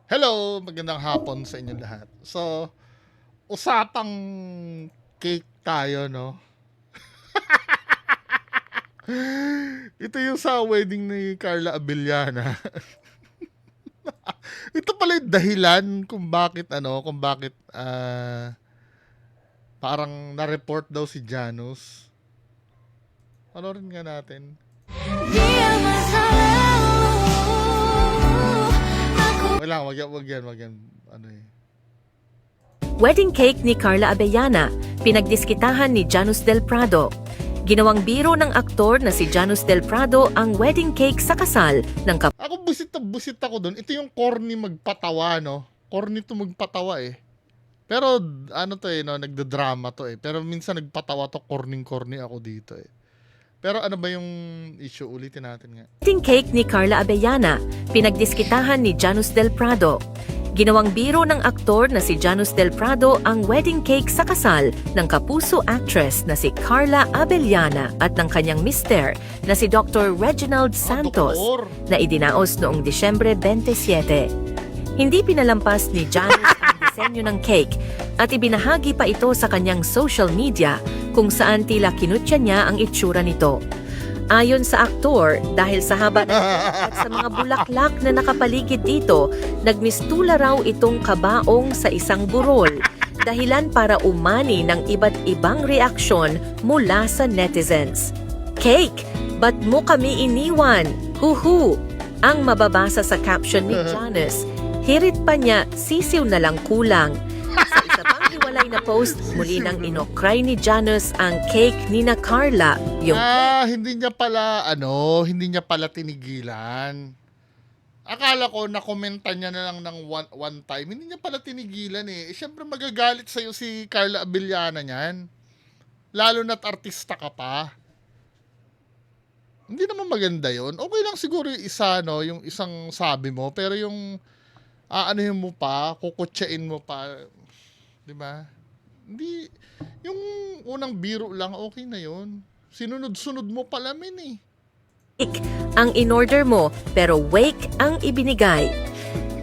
Hello, magandang hapon sa inyong lahat. So, usapang cake tayo, no? Ito yung sa wedding ni Carla Abellana. Ito pala yung dahilan kung bakit parang na-report daw si Janus. Panorin nga natin. Wag yan. Ano eh. Wedding cake ni Carla Abellana, pinagdiskitahan ni Janus Del Prado. Ginawang biro ng aktor na si Janus Del Prado ang wedding cake sa kasal ng Ako busit ako doon. Ito yung corny magpatawa, no? Corny to magpatawa eh. Pero ano to eh, no? Nagdadrama to eh. Pero minsan nagpatawa to, corny ako dito eh. Pero ano ba yung issue? Ulitin natin nga. wedding cake ni Carla Abellana, pinagdiskitahan ni Janus Del Prado. Ginawang biro ng aktor na si Janus Del Prado ang wedding cake sa kasal ng kapuso actress na si Carla Abellana at ng kanyang mister na si Dr. Reginald Santos Doktor. na idinaos noong Disyembre 27. Hindi pinalampas ni Janus ang disenyo ng cake at ibinahagi pa ito sa kanyang social media kung saan tila kinutya niya ang itsura nito. Ayon sa aktor, dahil sa haba ng cake at sa mga bulaklak na nakapaligid dito, nagmistula raw itong kabaong sa isang burol, dahilan para umani ng iba't ibang reaksyon mula sa netizens. Cake, ba't mo kami iniwan? Huhu! Ang mababasa sa caption ni Janus, hirit pa niya, sisiw na lang kulang. Sa isa pang hiwalay na post, muli nang inokray ni Janus ang cake ni na Carla. Yung Hindi niya pala tinigilan. Akala ko na-commentan niya na lang ng one time. Hindi niya pala tinigilan eh. Siyempre magagalit sa'yo si Carla Abellana niyan. Lalo na't artista ka pa. Hindi naman maganda yon. Okay lang siguro yung isa, no? Yung isang sabi mo. Pero yung aanohin mo pa, kukutsain mo pa. Diba? Hindi. Yung unang biro lang, okay na yon. Sinunod-sunod mo pala eh. cake ang in-order mo pero wake ang ibinigay.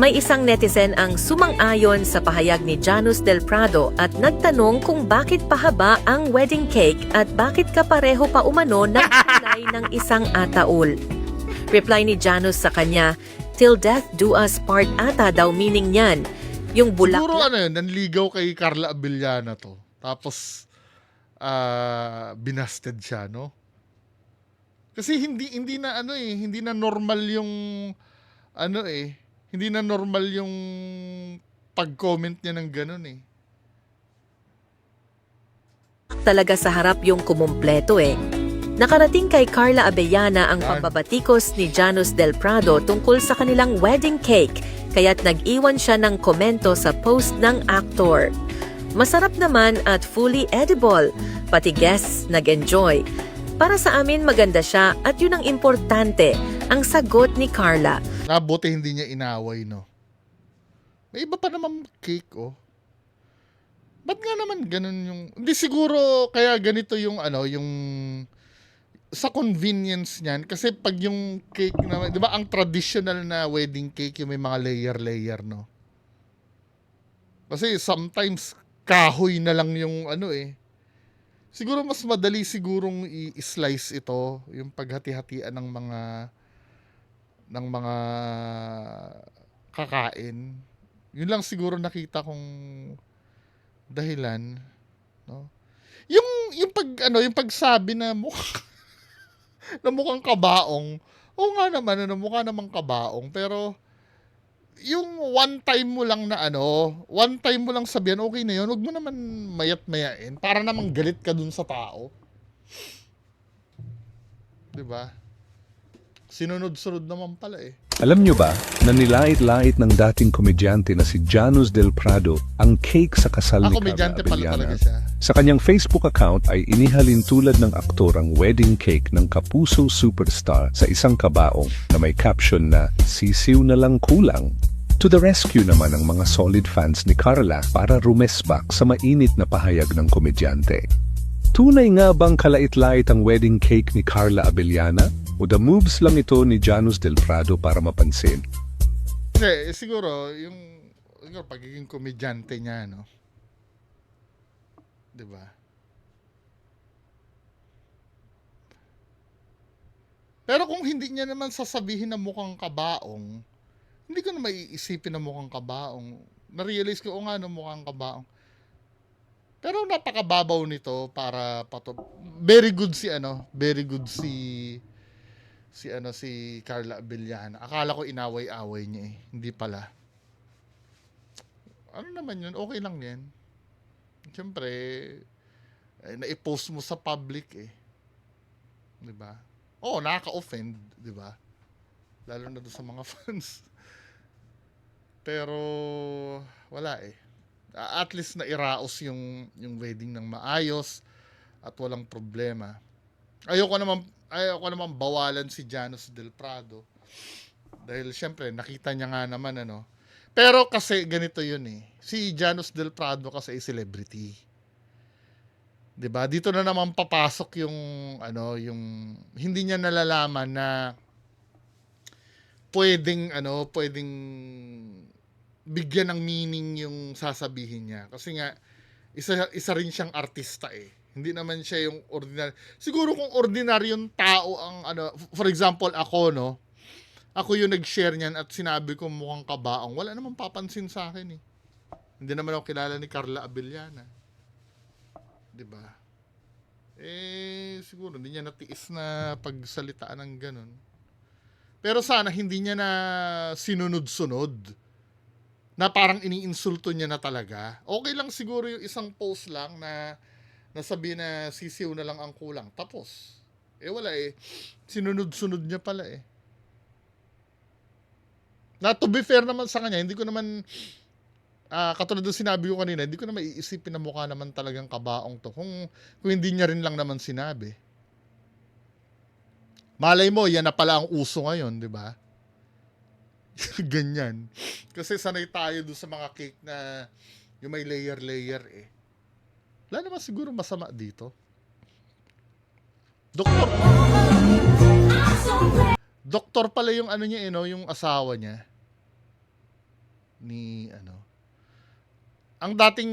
May isang netizen ang sumang-ayon sa pahayag ni Janus Del Prado at nagtanong kung bakit pahaba ang wedding cake at bakit kapareho pa umano ng kulay ng isang ataul. Reply ni Janus sa kanya, "Till death do us part ata daw meaning niyan." Yung Siguro bulaklak nanligaw kay Carla Abellana to. Tapos, binasted siya, no? Kasi hindi na normal yung, hindi na normal yung pag-comment niya ng ganun eh. talaga sa harap yung kumumpleto eh. Nakarating kay Carla Abellana ang pambabatikos ni Janus Del Prado tungkol sa kanilang wedding cake, kaya't nag-iwan siya ng komento sa post ng aktor. Masarap naman at fully edible, pati guests nag-enjoy. Para sa amin maganda siya at yun ang importante, ang sagot ni Carla. Nabuti hindi niya inaway, no? May iba pa naman cake, oh. Ba't nga naman ganun yung... Hindi siguro kaya ganito yung yung sa convenience niyan. Kasi pag yung cake naman, di ba ang traditional na wedding cake yung may mga layer-layer, no? Kasi sometimes kahoy na lang yung Siguro mas madali sigurong i-slice ito, yung paghati-hatian ng mga kakain. Yun lang siguro nakita kong dahilan, no? Yung pagsabi na mukhang kabaong. Oo nga naman, mukha namang kabaong, pero yung one time mo lang sabihan, okay na yun. Huwag mo naman mayat-mayain. Para namang galit ka dun sa tao. Diba? Sinunod-sunod naman pala eh. Alam nyo ba na nilait-lait ng dating komedyante na si Janus Del Prado ang cake sa kasal ni Carla Komedyante pala Abellana? talaga siya. Sa kanyang Facebook account ay inihalin tulad ng aktor ang wedding cake ng kapuso superstar sa isang kabaong na may caption na "Sisiw na lang kulang." To the rescue naman ang mga solid fans ni Carla para rumesbak sa mainit na pahayag ng komedyante. Tunay nga bang kalait-lait ang wedding cake ni Carla Abellana? O the moves lang ito ni Janus Del Prado para mapansin? Hindi, siguro, siguro pagiging komedyante niya, no? 'Di ba? Pero kung hindi niya naman sasabihin na mukhang kabaong, hindi ko na maiisipin na mukhang kabaong. Na-realize ko, o nga, no, mukhang kabaong. Pero napakababaw nito para very good si very good si Carla Abellana. Akala ko inaway-away niya eh. Hindi pala. Ano naman yun? Okay lang yan. Siyempre, na-post mo sa public eh. 'Di ba? Oo, nakaka-offend, 'di ba? Lalo na doon sa mga fans. Pero wala eh. At least na iraos yung wedding ng maayos at walang problema. Ayoko naman bawalan si Janos Del Prado dahil syempre nakita niya nga naman Pero kasi ganito yun eh. Si Janos Del Prado kasi ay celebrity. 'Di ba? Dito na naman papasok yung hindi niya nalalaman na pwedeng bigyan ng meaning yung sasabihin niya. Kasi nga isa rin siyang artista eh. Hindi naman siya yung ordinary. Siguro kung ordinaryong tao ang for example ako ako yung nag-share niyan at sinabi ko mukhang kabaong, wala namang papansin sa akin eh. Hindi naman ako kilala ni Carla Abellana. 'Di ba? Siguro hindi niya natiis na pagsalitaan ng ganun. Pero sana hindi niya na sinunod-sunod. Na parang iniinsulto niya na talaga. Okay lang siguro yung isang post lang na nasabi na sisiw na lang ang kulang. Tapos. Wala eh. Sinunod-sunod niya pala eh. Na to be fair naman sa kanya, hindi ko naman katulad ng sinabi ko kanina, hindi ko na maiisipin na mukha naman talagang kabaong to kung hindi niya rin lang naman sinabi. Malay mo, yan na pala ang uso ngayon, di ba? Ganyan. Kasi sanay tayo doon sa mga cake na yung may layer eh. Wala naman siguro masama dito. Doktor pala yung niya yung asawa niya. Ni ang dating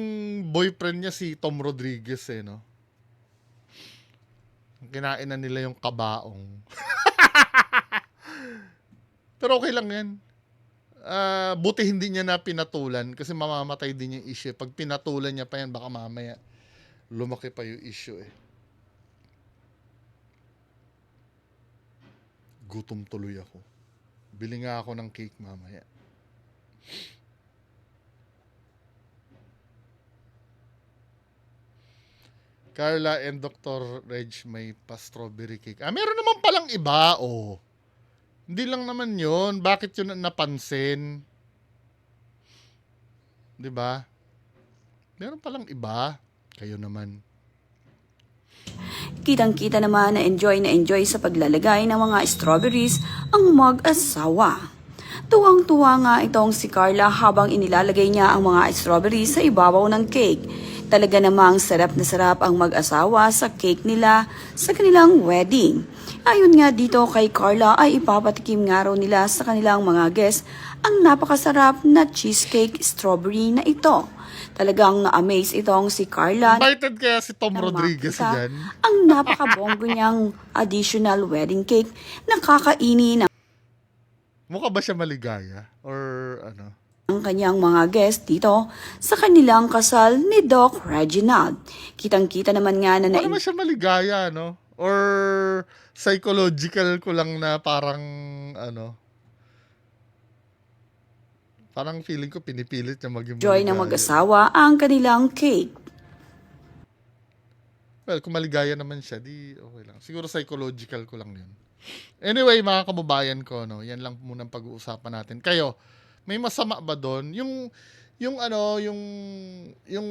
boyfriend niya si Tom Rodriguez Kinain na nila yung kabaong. Pero okay lang yan. Buti hindi niya na pinatulan kasi mamamatay din yung issue. Pag pinatulan niya pa yan, baka mamaya lumaki pa yung issue eh. Gutom tuloy ako. Bili nga ako ng cake mamaya. Carla and Dr. Reg may pa-strawberry cake. Meron naman palang iba, oh. Hindi lang naman yun. Bakit yun napansin? 'Di ba? Meron palang iba. Kayo naman. Kitang-kita naman na enjoy sa paglalagay ng mga strawberries ang mag-asawa. Tuwang-tuwa nga itong si Carla habang inilalagay niya ang mga strawberries sa ibabaw ng cake. Talaga namang sarap na sarap ang mag-asawa sa cake nila sa kanilang wedding. Ayon nga dito kay Carla ay ipapatikim nga raw nila sa kanilang mga guests ang napakasarap na cheesecake strawberry na ito. Talagang na-amaze itong si Carla. Invited kaya si Tom Rodriguez dyan? Ang napakabonggo niyang additional wedding cake na kakainin ng Mukha ba siya maligaya? Or ang kanyang mga guest dito sa kanilang kasal ni Doc Reginald. Kitang-kita naman nga na Ano naman siya maligaya, Or psychological ko lang na parang parang feeling ko pinipilit niya maging enjoy ng maligaya. mag-asawa ang kanilang cake. Well, kung maligaya naman siya, di okay lang. Siguro psychological ko lang yun. Anyway, mga kababayan ko, yan lang muna ang pag-uusapan natin. Kayo, may masama ba doon? Yung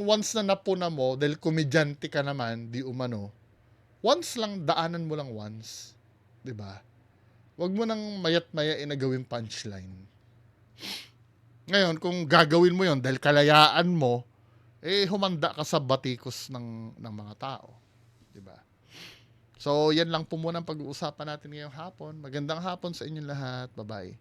once na napuna mo, dahil komedyante ka naman, di umano, once lang, daanan mo lang once. 'Di ba? Huwag mo nang mayat-maya na gawing punchline. Ngayon, kung gagawin mo yon dahil kalayaan mo, humanda ka sa batikos ng mga tao. 'Di ba? So, yan lang po muna ang pag-uusapan natin ngayong hapon. Magandang hapon sa inyong lahat. Bye-bye.